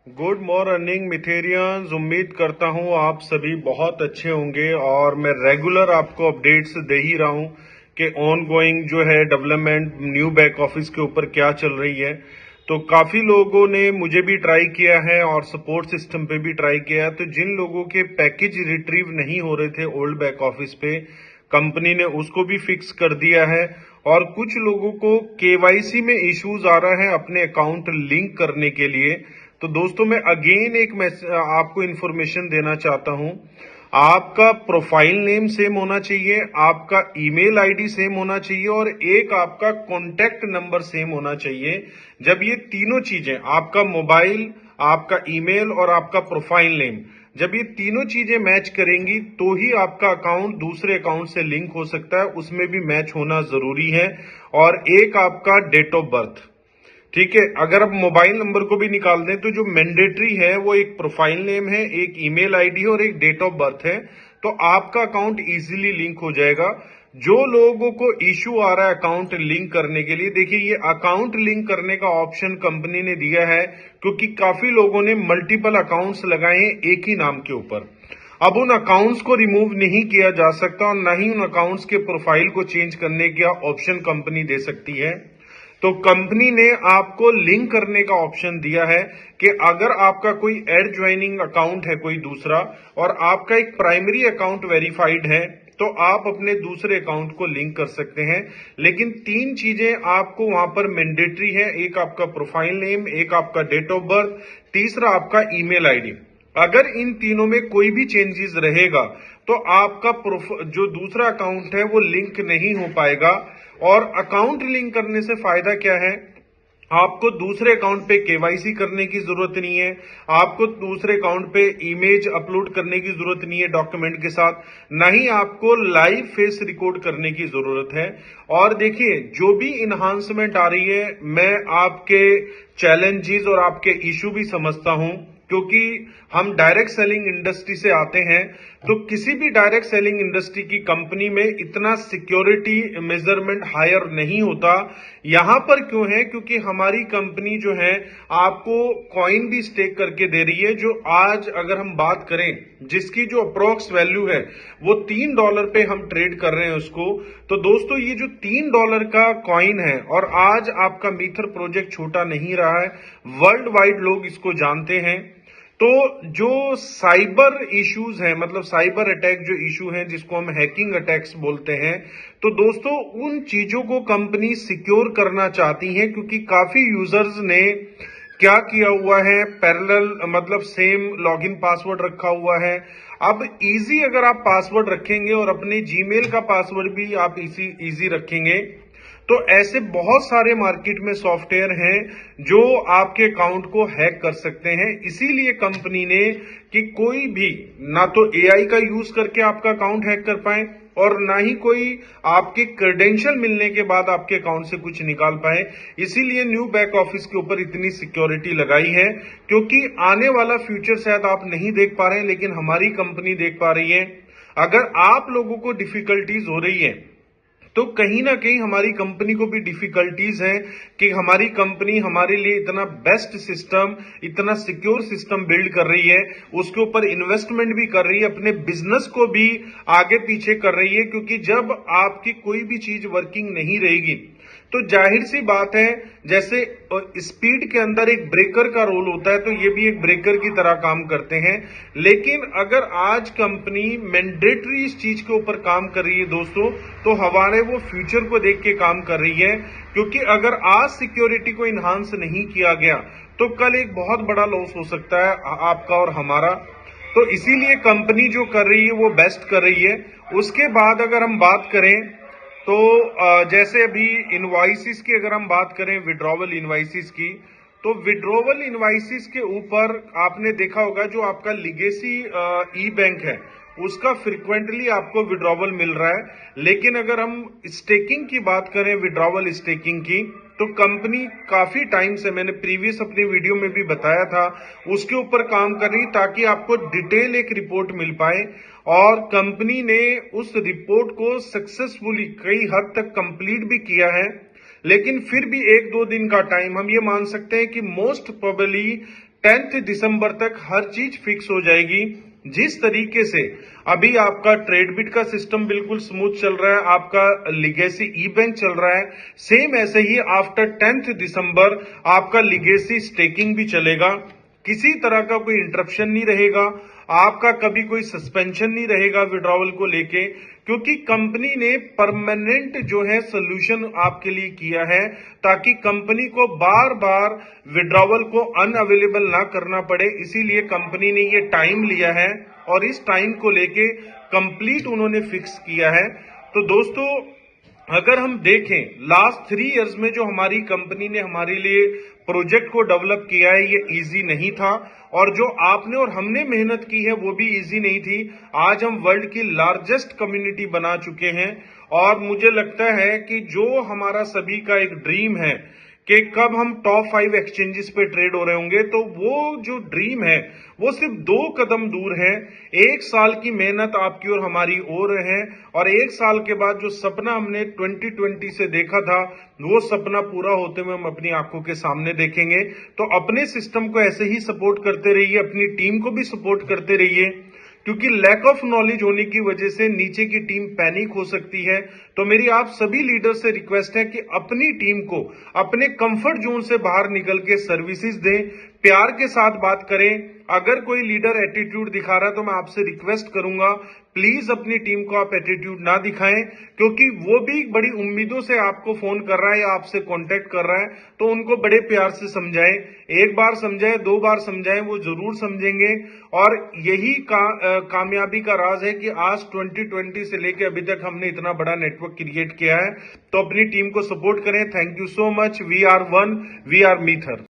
Good morning मिथेरियंस। उम्मीद करता हूँ आप सभी बहुत अच्छे होंगे और मैं रेगुलर आपको अपडेट्स दे ही रहा हूँ कि ऑन गोइंग जो है डेवलपमेंट न्यू बैक ऑफिस के ऊपर क्या चल रही है। तो काफी लोगों ने मुझे भी ट्राई किया है और सपोर्ट सिस्टम पे भी ट्राई किया है। तो जिन लोगों के पैकेज रिट्रीव नहीं हो रहे थे ओल्ड बैक ऑफिस पे, कंपनी ने उसको भी फिक्स कर दिया है। और कुछ लोगों को केवाईसी में इश्यूज आ रहा है अपने अकाउंट लिंक करने के लिए। तो दोस्तों मैं अगेन एक आपको इन्फॉर्मेशन देना चाहता हूं। आपका प्रोफाइल नेम सेम होना चाहिए, आपका ईमेल आईडी सेम होना चाहिए और एक आपका कॉन्टैक्ट नंबर सेम होना चाहिए। जब ये तीनों चीजें, आपका मोबाइल, आपका ईमेल और आपका प्रोफाइल नेम, जब ये तीनों चीजें मैच करेंगी तो ही आपका अकाउंट दूसरे अकाउंट से लिंक हो सकता है। उसमें भी मैच होना जरूरी है। और एक आपका डेट ऑफ बर्थ, ठीक है। अगर आप मोबाइल नंबर को भी निकाल दें तो जो मैंडेटरी है वो एक प्रोफाइल नेम है, एक ईमेल आईडी है और एक डेट ऑफ बर्थ है। तो आपका अकाउंट इजीली लिंक हो जाएगा। जो लोगों को इश्यू आ रहा है अकाउंट लिंक करने के लिए, देखिए ये अकाउंट लिंक करने का ऑप्शन कंपनी ने दिया है क्योंकि काफी लोगों ने मल्टीपल अकाउंट्स लगाए हैं एक ही नाम के ऊपर। अब उन अकाउंट्स को रिमूव नहीं किया जा सकता और न ही उन अकाउंट्स के प्रोफाइल को चेंज करने का ऑप्शन कंपनी दे सकती है। तो कंपनी ने आपको लिंक करने का ऑप्शन दिया है कि अगर आपका कोई एड ज्वाइनिंग अकाउंट है कोई दूसरा और आपका एक प्राइमरी अकाउंट वेरीफाइड है तो आप अपने दूसरे अकाउंट को लिंक कर सकते हैं। लेकिन तीन चीजें आपको वहां पर मैंडेटरी है, एक आपका प्रोफाइल नेम, एक आपका डेट ऑफ बर्थ, तीसरा आपका ईमेल आईडी। अगर इन तीनों में कोई भी चेंजेस रहेगा तो आपका जो दूसरा अकाउंट है वो लिंक नहीं हो पाएगा। और अकाउंट लिंक करने से फायदा क्या है, आपको दूसरे अकाउंट पे केवाईसी करने की जरूरत नहीं है, आपको दूसरे अकाउंट पे इमेज अपलोड करने की जरूरत नहीं है डॉक्यूमेंट के साथ, ना ही आपको लाइव फेस रिकॉर्ड करने की जरूरत है। और देखिए जो भी इन्हांसमेंट आ रही है, मैं आपके चैलेंजेस और आपके इशू भी समझता हूं क्योंकि हम डायरेक्ट सेलिंग इंडस्ट्री से आते हैं। तो किसी भी डायरेक्ट सेलिंग इंडस्ट्री की कंपनी में इतना सिक्योरिटी मेजरमेंट हायर नहीं होता। यहां पर क्यों है, क्योंकि हमारी कंपनी जो है आपको कॉइन भी स्टेक करके दे रही है, जो आज अगर हम बात करें जिसकी जो अप्रोक्स वैल्यू है वो $3 पे हम ट्रेड कर रहे हैं उसको। तो दोस्तों ये जो $3 का कॉइन है, और आज आपका मीथर प्रोजेक्ट छोटा नहीं रहा है, वर्ल्ड वाइड लोग इसको जानते हैं। तो जो साइबर इश्यूज हैं, मतलब साइबर अटैक जो इशू हैं जिसको हम हैकिंग अटैक्स बोलते हैं, तो दोस्तों उन चीजों को कंपनी सिक्योर करना चाहती है क्योंकि काफी यूजर्स ने क्या किया हुआ है, पैरेलल मतलब सेम लॉगिन पासवर्ड रखा हुआ है। अब इजी अगर आप पासवर्ड रखेंगे और अपने जीमेल का पासवर्ड भी आप इजी रखेंगे तो ऐसे बहुत सारे मार्केट में सॉफ्टवेयर हैं जो आपके अकाउंट को हैक कर सकते हैं। इसीलिए कंपनी ने कि कोई भी ना तो एआई का यूज करके आपका अकाउंट हैक कर पाए और ना ही कोई आपके क्रेडेंशियल मिलने के बाद आपके अकाउंट से कुछ निकाल पाए। इसीलिए न्यू बैक ऑफिस के ऊपर इतनी सिक्योरिटी लगाई है क्योंकि आने वाला फ्यूचर शायद आप नहीं देख पा रहे हैं लेकिन हमारी कंपनी देख पा रही है। अगर आप लोगों को डिफिकल्टीज हो रही है तो कहीं ना कहीं हमारी कंपनी को भी डिफिकल्टीज है कि हमारी कंपनी हमारे लिए इतना बेस्ट सिस्टम, इतना सिक्योर सिस्टम बिल्ड कर रही है, उसके ऊपर इन्वेस्टमेंट भी कर रही है, अपने बिजनेस को भी आगे पीछे कर रही है। क्योंकि जब आपकी कोई भी चीज वर्किंग नहीं रहेगी तो जाहिर सी बात है, जैसे स्पीड के अंदर एक ब्रेकर का रोल होता है तो ये भी एक ब्रेकर की तरह काम करते हैं। लेकिन अगर आज कंपनी मैंडेटरी इस चीज के ऊपर काम कर रही है दोस्तों, तो हमारे वो फ्यूचर को देख के काम कर रही है। क्योंकि अगर आज सिक्योरिटी को इन्हांस नहीं किया गया तो कल एक बहुत बड़ा लॉस हो सकता है आपका और हमारा। तो इसीलिए कंपनी जो कर रही है वो बेस्ट कर रही है। उसके बाद अगर हम बात करें तो जैसे अभी इनवॉइसिस की अगर हम बात करें, विड्रॉवल इनवॉइसिस की, तो विड्रॉवल इनवॉइसिस के ऊपर आपने देखा होगा जो आपका लिगेसी ई बैंक है उसका फ्रिक्वेंटली आपको विड्रॉवल मिल रहा है। लेकिन अगर हम स्टेकिंग की बात करें, विड्रॉवल स्टेकिंग की, तो कंपनी काफी टाइम से, मैंने प्रीवियस अपनी वीडियो में भी बताया था, उसके ऊपर काम कर रही ताकि आपको डिटेल एक रिपोर्ट मिल पाए। और कंपनी ने उस रिपोर्ट को सक्सेसफुली कई हद तक कंप्लीट भी किया है। लेकिन फिर भी 1-2 दिन का टाइम हम ये मान सकते हैं कि मोस्ट प्रोबेबली 10 दिसंबर तक हर चीज फिक्स हो जाएगी। जिस तरीके से अभी आपका ट्रेडबिट का सिस्टम बिल्कुल स्मूथ चल रहा है, आपका लिगेसी ई बैंक चल रहा है, सेम ऐसे ही आफ्टर 10 दिसंबर आपका लिगेसी स्टेकिंग भी चलेगा। किसी तरह का कोई इंटरप्शन नहीं रहेगा, आपका कभी कोई सस्पेंशन नहीं रहेगा विड्रॉवल को लेके, क्योंकि कंपनी ने परमानेंट जो है सोल्यूशन आपके लिए किया है ताकि कंपनी को बार बार विड्रॉवल को अनअवेलेबल ना करना पड़े। इसीलिए कंपनी ने ये टाइम लिया है और इस टाइम को लेके कंप्लीट उन्होंने फिक्स किया है। तो दोस्तों, अगर हम देखें लास्ट 3 इयर्स में जो हमारी कंपनी ने हमारे लिए प्रोजेक्ट को डेवलप किया है, ये इजी नहीं था, और जो आपने और हमने मेहनत की है वो भी इजी नहीं थी। आज हम वर्ल्ड की लार्जेस्ट कम्युनिटी बना चुके हैं और मुझे लगता है कि जो हमारा सभी का एक ड्रीम है कि कब हम टॉप 5 एक्सचेंजेस पे ट्रेड हो रहे होंगे, तो वो जो ड्रीम है वो सिर्फ 2 कदम दूर है। 1 साल की मेहनत आपकी और हमारी और है, और 1 साल के बाद जो सपना हमने 2020 से देखा था वो सपना पूरा होते हुए हम अपनी आंखों के सामने देखेंगे। तो अपने सिस्टम को ऐसे ही सपोर्ट करते रहिए, अपनी टीम को भी सपोर्ट करते रहिए, क्योंकि लैक ऑफ नॉलेज होने की वजह से नीचे की टीम पैनिक हो सकती है। तो मेरी आप सभी लीडर से रिक्वेस्ट है कि अपनी टीम को अपने कंफर्ट जोन से बाहर निकल के सर्विसेज दें, प्यार के साथ बात करें। अगर कोई लीडर एटीट्यूड दिखा रहा है तो मैं आपसे रिक्वेस्ट करूंगा प्लीज अपनी टीम को आप एटीट्यूड ना दिखाएं, क्योंकि वो भी बड़ी उम्मीदों से आपको फोन कर रहा है या आपसे कांटेक्ट कर रहा है, तो उनको बड़े प्यार से समझाएं। 1 बार समझाएं, 2 बार समझाएं, वो जरूर समझेंगे। और यही कामयाबी का राज है कि आज 2020 से लेकर अभी तक हमने इतना बड़ा नेटवर्क क्रिएट किया है। तो अपनी टीम को सपोर्ट करें। Thank you so much. We are one, we are मीथर।